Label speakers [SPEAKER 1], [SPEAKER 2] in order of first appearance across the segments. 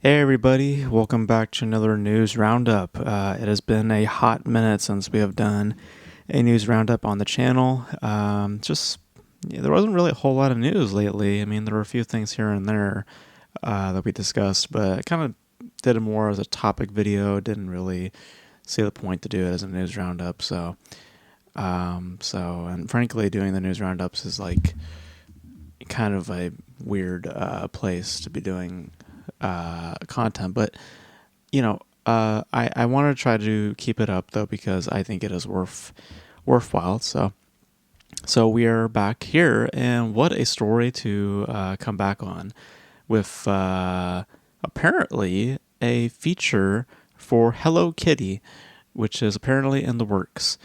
[SPEAKER 1] Hey everybody, welcome back to another news roundup. It has been a hot minute since we have done a news roundup on the channel. There wasn't really a whole lot of news lately. I mean, there were a few things here and there that we discussed, but I kind of did it more as a topic video. Didn't really see the point to do it as a news roundup. And frankly, doing the news roundups is like kind of a weird place to be doing content, but I want to try to keep it up though because I think it is worthwhile. So we are back here, and what a story to come back on with apparently a feature for Hello Kitty, which is apparently in the works,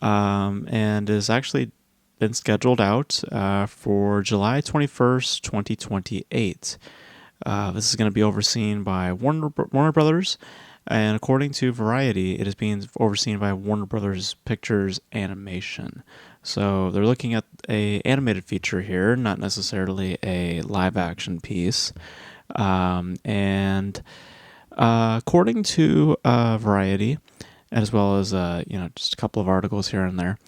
[SPEAKER 1] and is actually been scheduled out for July 21st, 2028. This is going to be overseen by Warner Brothers, and according to Variety, it is being overseen by Warner Brothers Pictures Animation. So they're looking at a animated feature here, not necessarily a live action piece. And according to Variety, as well as just a couple of articles here and there,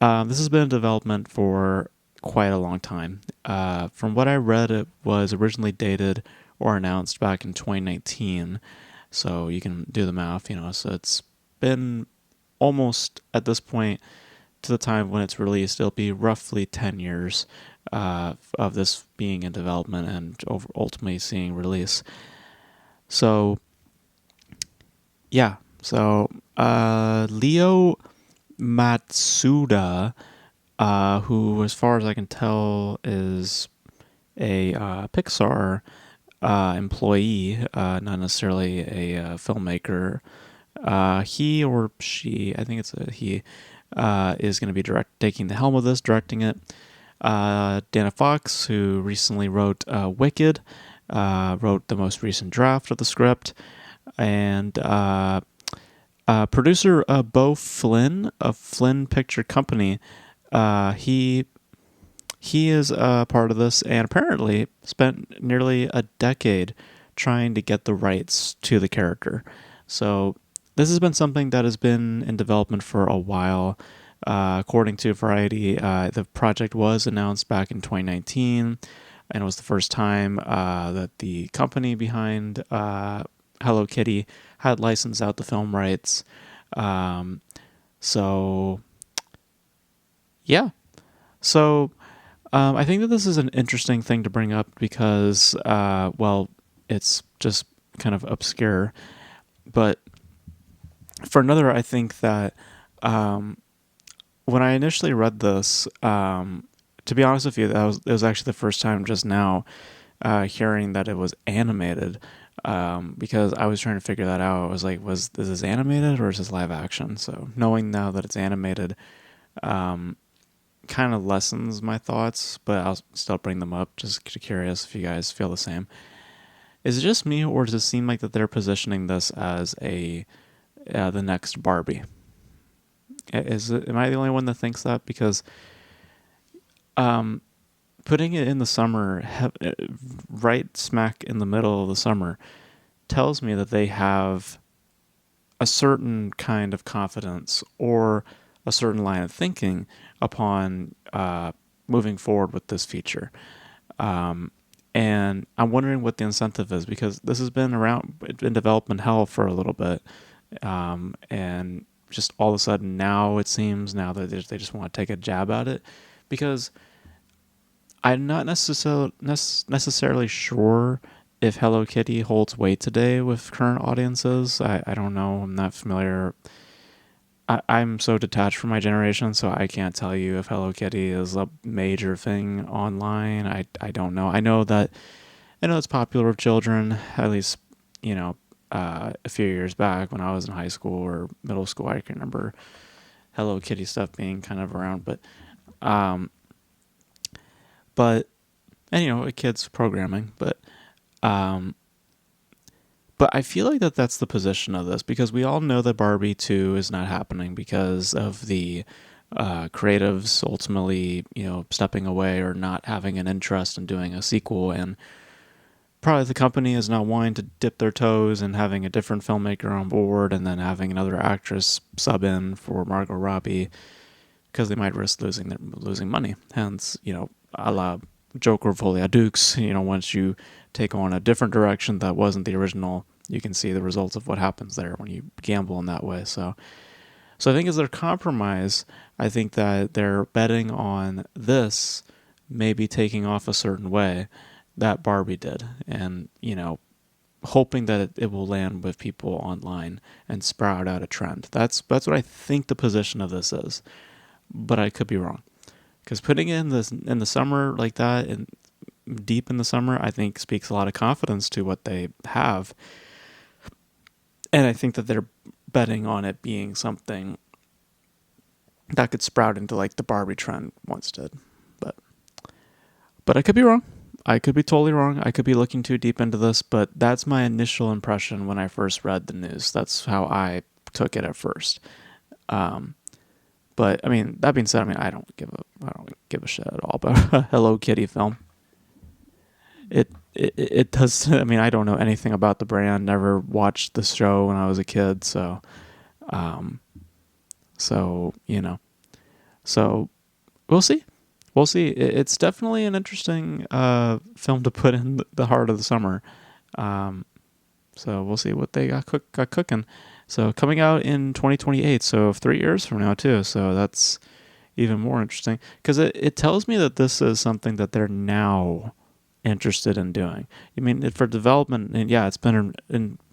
[SPEAKER 1] this has been in development for quite a long time. From what I read, it was originally dated or announced back in 2019. So you can do the math, so it's been almost at this point to the time when it's released, it'll be roughly 10 years of this being in development and ultimately seeing release. So, yeah. So, Leo Matsuda, who, as far as I can tell, is a Pixar employee, not necessarily a filmmaker. He or she, I think it's a he, is going to be taking the helm of this, directing it. Dana Fox, who recently wrote Wicked, wrote the most recent draft of the script, and producer Beau Flynn of Flynn Picture Company. He is a part of this and apparently spent nearly a decade trying to get the rights to the character. So this has been something that has been in development for a while. According to Variety, the project was announced back in 2019, and it was the first time that the company behind Hello Kitty had licensed out the film rights. So, yeah. So I think that this is an interesting thing to bring up because, it's just kind of obscure. But for another, I think that when I initially read this, to be honest with you, it was actually the first time just now hearing that it was animated, because I was trying to figure that out. I was like, is this animated or is this live action? So knowing now that it's animated, kind of lessens my thoughts, but I'll still bring them up just curious if you guys feel the same. Is it just me, or does it seem like that they're positioning this as the next Barbie? Am I the only one that thinks that? Because putting it in the summer, right smack in the middle of the summer, tells me that they have a certain kind of confidence or a certain line of thinking upon moving forward with this feature. And I'm wondering what the incentive is, because this has been around in development hell for a little bit. And just all of a sudden now it seems now that they just want to take a jab at it, because I'm not necessarily sure if Hello Kitty holds weight today with current audiences. I don't know. I'm not familiar. I'm so detached from my generation, so I can't tell you if Hello Kitty is a major thing online. I don't know. I know it's popular with children, at least, a few years back when I was in high school or middle school. I can remember Hello Kitty stuff being kind of around, um, and a kid's programming, but I feel like that's the position of this, because we all know that Barbie 2 is not happening because of the creatives ultimately, stepping away or not having an interest in doing a sequel. And probably the company is now wanting to dip their toes in having a different filmmaker on board and then having another actress sub in for Margot Robbie because they might risk losing money. Hence, a la Joker Folia Dukes, once you take on a different direction that wasn't the original, you can see the results of what happens there when you gamble in that way. So I think as their compromise, I think that they're betting on this maybe taking off a certain way that Barbie did, and hoping that it will land with people online and sprout out a trend. That's what I think the position of this is, but I could be wrong. Because putting it in the summer like that and deep in the summer, I think speaks a lot of confidence to what they have, and I think that they're betting on it being something that could sprout into like the Barbie trend once did. But I could be wrong. I could be totally wrong. I could be looking too deep into this, but that's my initial impression when I first read the news. That's how I took it at first. But I mean, that being said, I don't give a shit at all about a Hello Kitty film. It does. I mean, I don't know anything about the brand. Never watched the show when I was a kid, so um, so so we'll see. We'll see. It's definitely an interesting film to put in the heart of the summer. So we'll see what they got cooking. So coming out in 2028, so 3 years from now too. So that's even more interesting because it tells me that this is something that they're now interested in doing. I mean, for development, and yeah, it's been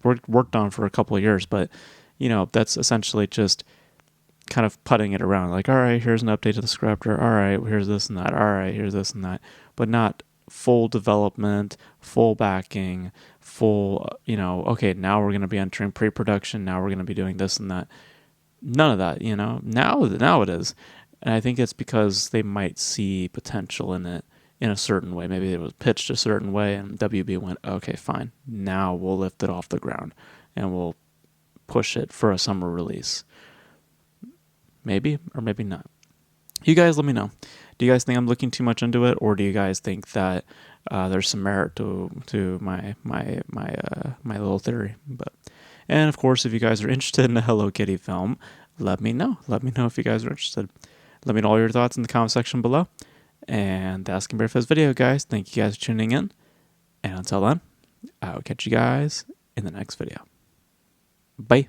[SPEAKER 1] worked on for a couple of years, but that's essentially just kind of putting it around, like, all right, here's an update to the script, or all right, here's this and that, all right, here's this and that, but not full development, full backing, full, okay, now we're going to be entering pre-production, now we're going to be doing this and that. None of that, now it is. And I think it's because they might see potential in it in a certain way. Maybe it was pitched a certain way and WB went, okay, fine, now we'll lift it off the ground and we'll push it for a summer release. Maybe or maybe not. You guys let me know. Do you guys think I'm looking too much into it, or do you guys think that there's some merit to my little theory? And of course, if you guys are interested in a Hello Kitty film, let me know. Let me know if you guys are interested. Let me know all your thoughts in the comment section below. And that's gonna be it for this video, guys. Thank you guys for tuning in. And until then, I'll catch you guys in the next video. Bye.